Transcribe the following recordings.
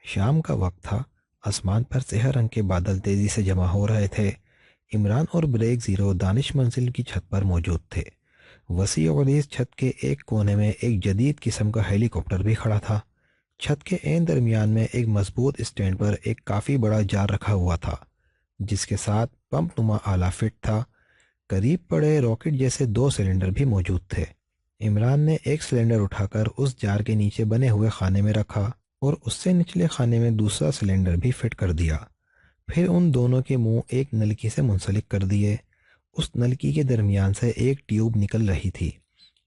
شام کا وقت تھا۔ آسمان پر سیاہ رنگ کے بادل تیزی سے جمع ہو رہے تھے۔ عمران اور بریک زیرو دانش منزل کی چھت پر موجود تھے۔ وسیع و عریض چھت کے ایک کونے میں ایک جدید قسم کا ہیلی کاپٹر بھی کھڑا تھا۔ چھت کے عین درمیان میں ایک مضبوط اسٹینڈ پر ایک کافی بڑا جار رکھا ہوا تھا، جس کے ساتھ پمپ نما آلہ فٹ تھا۔ قریب پڑے راکٹ جیسے دو سلنڈر بھی موجود تھے۔ عمران نے ایک سلنڈر اٹھا کر اس جار کے نیچے بنے ہوئے خانے میں رکھا اور اس سے نچلے خانے میں دوسرا سلنڈر بھی فٹ کر دیا۔ پھر ان دونوں کے منہ ایک نلکی سے منسلک کر دیے۔ اس نلکی کے درمیان سے ایک ٹیوب نکل رہی تھی۔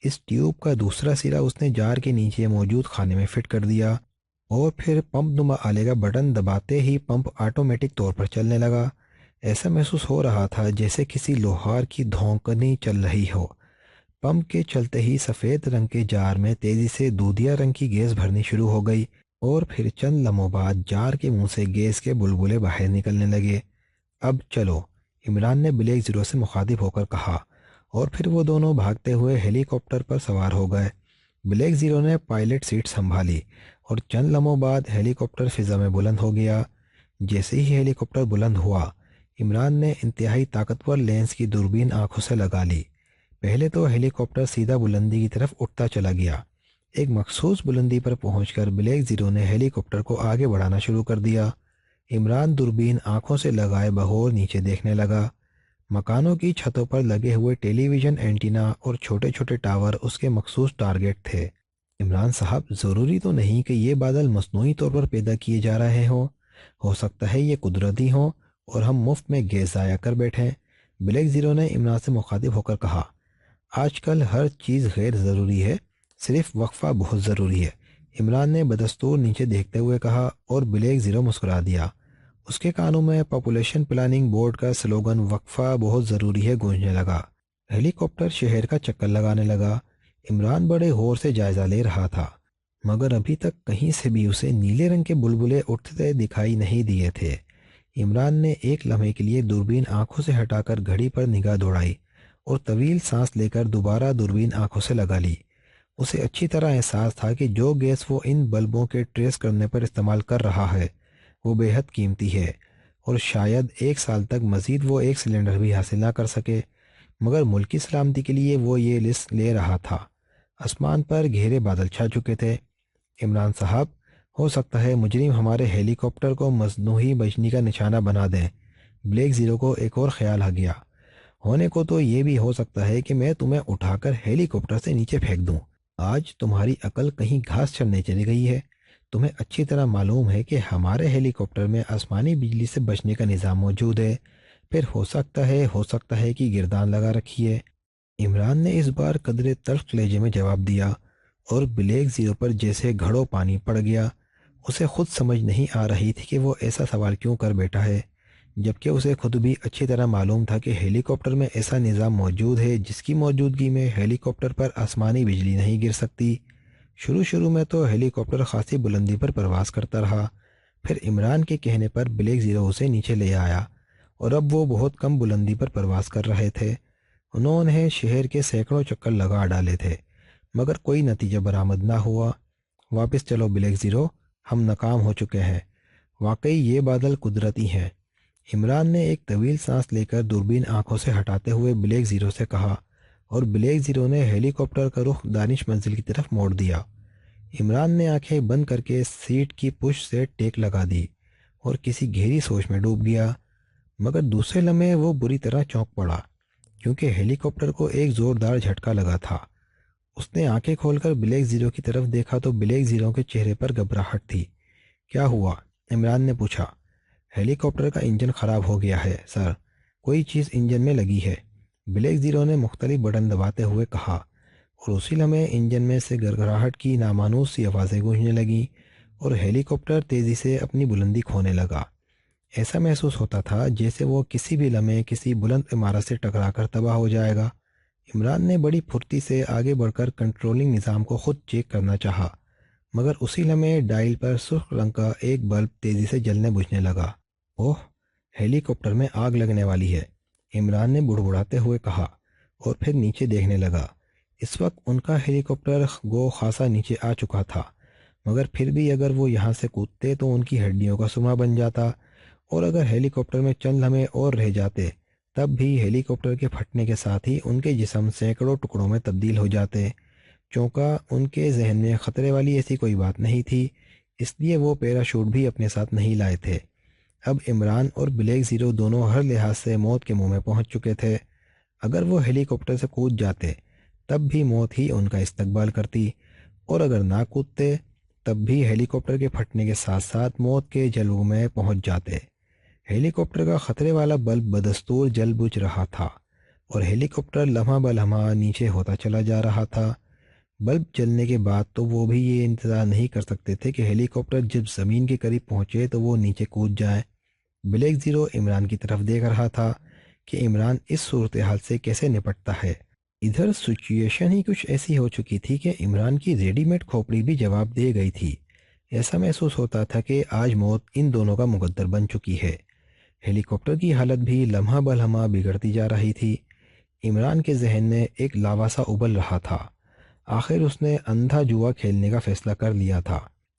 اس ٹیوب کا دوسرا سرا اس نے جار کے نیچے موجود خانے میں فٹ کر دیا اور پھر پمپ نما آلے کا بٹن دباتے ہی پمپ آٹومیٹک طور پر چلنے لگا۔ ایسا محسوس ہو رہا تھا جیسے کسی لوہار کی دھونکنی چل رہی ہو۔ پمپ کے چلتے ہی سفید رنگ کے جار میں تیزی سے دودھیا رنگ کی گیس بھرنی شروع ہو گئی اور پھر چند لمحوں بعد جار کے منہ سے گیس کے بلبلے باہر نکلنے لگے۔ اب چلو، عمران نے بلیک زیرو سے مخاطب ہو کر کہا، اور پھر وہ دونوں بھاگتے ہوئے ہیلی کاپٹر پر سوار ہو گئے۔ بلیک زیرو نے پائلٹ سیٹ سنبھالی اور چند لمحوں بعد ہیلی کاپٹر فضا میں بلند ہو گیا۔ جیسے ہی ہیلی کاپٹر بلند ہوا، عمران نے انتہائی طاقتور لینس کی دوربین آنکھوں سے لگا لی۔ پہلے تو ہیلی کاپٹر سیدھا بلندی کی طرف اٹھتا چلا گیا۔ ایک مخصوص بلندی پر پہنچ کر بلیک زیرو نے ہیلی کاپٹر کو آگے بڑھانا شروع کر دیا۔ عمران دوربین آنکھوں سے لگائے بغور نیچے دیکھنے لگا۔ مکانوں کی چھتوں پر لگے ہوئے ٹیلی ویژن اینٹینا اور چھوٹے چھوٹے ٹاور اس کے مخصوص ٹارگٹ تھے۔ عمران صاحب، ضروری تو نہیں کہ یہ بادل مصنوعی طور پر پیدا کیے جا رہے ہوں۔ ہو سکتا ہے یہ قدرتی ہوں اور ہم مفت میں گیس ضائع کر بیٹھیں۔ بلیک زیرو نے عمران سے مخاطب ہو کر کہا، آج کل ہر چیز غیر ضروری ہے، صرف وقفہ بہت ضروری ہے۔ عمران نے بدستور نیچے دیکھتے ہوئے کہا اور بلیک زیرو مسکرا دیا۔ اس کے کانوں میں پاپولیشن پلاننگ بورڈ کا سلوگن وقفہ بہت ضروری ہے گونجنے لگا۔ ہیلی کاپٹر شہر کا چکر لگانے لگا۔ عمران بڑے غور سے جائزہ لے رہا تھا، مگر ابھی تک کہیں سے بھی اسے نیلے رنگ کے بلبلے اٹھتے دکھائی نہیں دیے تھے۔ عمران نے ایک لمحے کے لیے دوربین آنکھوں سے ہٹا کر گھڑی پر نگاہ دوڑائی اور طویل سانس لے کر دوبارہ دوربین آنکھوں سے لگا لی۔ اسے اچھی طرح احساس تھا کہ جو گیس وہ ان بلبوں کے ٹریس کرنے پر استعمال کر رہا ہے وہ بے حد قیمتی ہے اور شاید ایک سال تک مزید وہ ایک سلنڈر بھی حاصل نہ کر سکے، مگر ملک کی سلامتی کے لیے وہ یہ لسٹ لے رہا تھا۔ آسمان پر گہرے بادل چھا چکے تھے۔ عمران صاحب، ہو سکتا ہے مجرم ہمارے ہیلی کاپٹر کو مصنوعی بجنی کا نشانہ بنا دیں۔ بلیک زیرو کو ایک اور خیال آ گیا۔ ہونے کو تو یہ بھی ہو سکتا ہے کہ میں تمہیں اٹھا کر ہیلی کاپٹر سے نیچے پھینک دوں۔ آج تمہاری عقل کہیں گھاس چرنے چلی گئی ہے۔ تمہیں اچھی طرح معلوم ہے کہ ہمارے ہیلی کاپٹر میں آسمانی بجلی سے بچنے کا نظام موجود ہے۔ پھر ہو سکتا ہے کہ گردان لگا رکھی ہے۔ عمران نے اس بار قدرے تلخ لہجے میں جواب دیا اور بلیک زیرو پر جیسے گھڑوں پانی پڑ گیا۔ اسے خود سمجھ نہیں آ رہی تھی کہ وہ ایسا سوال کیوں کر بیٹھا ہے، جبکہ اسے خود بھی اچھی طرح معلوم تھا کہ ہیلی کاپٹر میں ایسا نظام موجود ہے جس کی موجودگی میں ہیلی کاپٹر پر آسمانی بجلی نہیں گر سکتی۔ شروع میں تو ہیلی کاپٹر خاصی بلندی پر پرواز کرتا رہا، پھر عمران کے کہنے پر بلیک زیرو اسے نیچے لے آیا اور اب وہ بہت کم بلندی پر پرواز کر رہے تھے۔ انہوں نے شہر کے سینکڑوں چکر لگا ڈالے تھے، مگر کوئی نتیجہ برآمد نہ ہوا۔ واپس چلو بلیک زیرو، ہم ناکام ہو چکے ہیں۔ واقعی یہ بادل قدرتی ہیں۔ عمران نے ایک طویل سانس لے کر دوربین آنکھوں سے ہٹاتے ہوئے بلیک زیرو سے کہا اور بلیک زیرو نے ہیلی کاپٹر کا رخ دانش منزل کی طرف موڑ دیا۔ عمران نے آنکھیں بند کر کے سیٹ کی پش سے ٹیک لگا دی اور کسی گہری سوچ میں ڈوب گیا، مگر دوسرے لمحے وہ بری طرح چونک پڑا کیونکہ ہیلی کاپٹر کو ایک زوردار جھٹکا لگا تھا۔ اس نے آنکھیں کھول کر بلیک زیرو کی طرف دیکھا تو بلیک زیرو کے چہرے پر گھبراہٹ تھی۔ کیا ہوا؟ عمران نے پوچھا۔ ہیلی کاپٹر کا انجن خراب ہو گیا ہے سر، کوئی چیز انجن میں لگی ہے، بلیک زیرو نے مختلف بٹن دباتے ہوئے کہا، اور اسی لمحے انجن میں سے گھرگھراہٹ کی نامانوس سی آوازیں گونجنے لگیں اور ہیلی کاپٹر تیزی سے اپنی بلندی کھونے لگا۔ ایسا محسوس ہوتا تھا جیسے وہ کسی بھی لمحے کسی بلند عمارت سے ٹکرا کر تباہ ہو جائے گا۔ عمران نے بڑی پھرتی سے آگے بڑھ کر کنٹرولنگ نظام کو خود چیک کرنا چاہا، مگر اسی لمحے ڈائل پر سرخ رنگ کا ایک بلب تیزی سے جلنے بجھنے لگا۔ اوہ، ہیلی کاپٹر میں آگ لگنے والی ہے، عمران نے بڑبڑاتے ہوئے کہا اور پھر نیچے دیکھنے لگا۔ اس وقت ان کا ہیلی کاپٹر گو خاصا نیچے آ چکا تھا مگر پھر بھی اگر وہ یہاں سے کودتے تو ان کی ہڈیوں کا سما بن جاتا، اور اگر ہیلی کاپٹر میں چند لمحے اور رہ جاتے تب بھی ہیلی کاپٹر کے پھٹنے کے ساتھ ہی ان کے جسم سینکڑوں ٹکڑوں میں تبدیل ہو جاتے۔ چونکہ ان کے ذہن میں خطرے والی ایسی کوئی بات نہیں تھی، اس لیے وہ پیراشوٹ بھی اپنے ساتھ نہیں لائے تھے۔ اب عمران اور بلیک زیرو دونوں ہر لحاظ سے موت کے منہ میں پہنچ چکے تھے۔ اگر وہ ہیلی کاپٹر سے کود جاتے تب بھی موت ہی ان کا استقبال کرتی، اور اگر نہ کودتے تب بھی ہیلی کاپٹر کے پھٹنے کے ساتھ ساتھ موت کے جلو میں پہنچ جاتے۔ ہیلی کاپٹر کا خطرے والا بلب بدستور جل بجھ رہا تھا، اور ہیلی کاپٹر لمحہ بلمحہ نیچے ہوتا چلا جا رہا تھا۔ بلب جلنے کے بعد تو وہ بھی یہ انتظار نہیں کر سکتے تھے کہ ہیلی کاپٹر جب زمین کے قریب پہنچے تو وہ نیچے کود جائیں۔ بلیک زیرو عمران کی طرف دیکھ رہا تھا کہ عمران اس صورتحال سے کیسے نپٹتا ہے۔ ادھر سچویشن ہی کچھ ایسی ہو چکی تھی کہ عمران کی ریڈی میڈ کھوپڑی بھی جواب دے گئی تھی۔ ایسا محسوس ہوتا تھا کہ آج موت ان دونوں کا مقدر بن چکی ہے۔ ہیلی کاپٹر کی حالت بھی لمحہ بلمحہ بگڑتی جا رہی تھی۔ عمران کے ذہن میں ایک لاواسا ابل رہا تھا۔ آخر اس نے اندھا جوا کھیلنے کا فیصلہ کر لیا تھا۔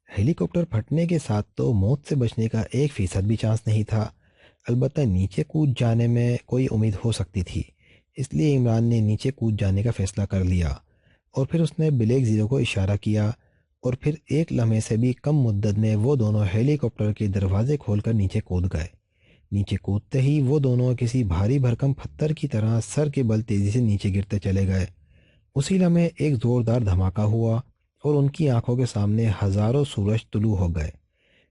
ہیلی کاپٹر پھٹنے کے ساتھ تو موت سے بچنے کا 1% بھی چانس نہیں تھا، البتہ نیچے کود جانے میں کوئی امید ہو سکتی تھی۔ اس لیے عمران نے نیچے کود جانے کا فیصلہ کر لیا، اور پھر اس نے بلیک زیرو کو اشارہ کیا، اور پھر ایک لمحے سے بھی کم مدت میں وہ دونوں ہیلی کاپٹر کے دروازے کھول کر نیچے کود گئے۔ نیچے کودتے ہی وہ دونوں کسی بھاری بھرکم پتھر کی طرح سر کے بل تیزی سے نیچے گرتے چلے گئے۔ اسی لمحے ایک زوردار دھماکہ ہوا، اور ان کی آنکھوں کے سامنے ہزاروں سورج طلوع ہو گئے۔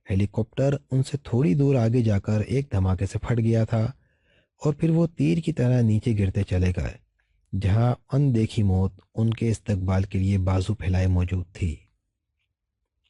ہیلی کاپٹر ان سے تھوڑی دور آگے جا کر ایک دھماکے سے پھٹ گیا تھا، اور پھر وہ تیر کی طرح نیچے گرتے چلے گئے، جہاں اندیکھی موت ان کے استقبال کے لیے بازو پھیلائے موجود تھی۔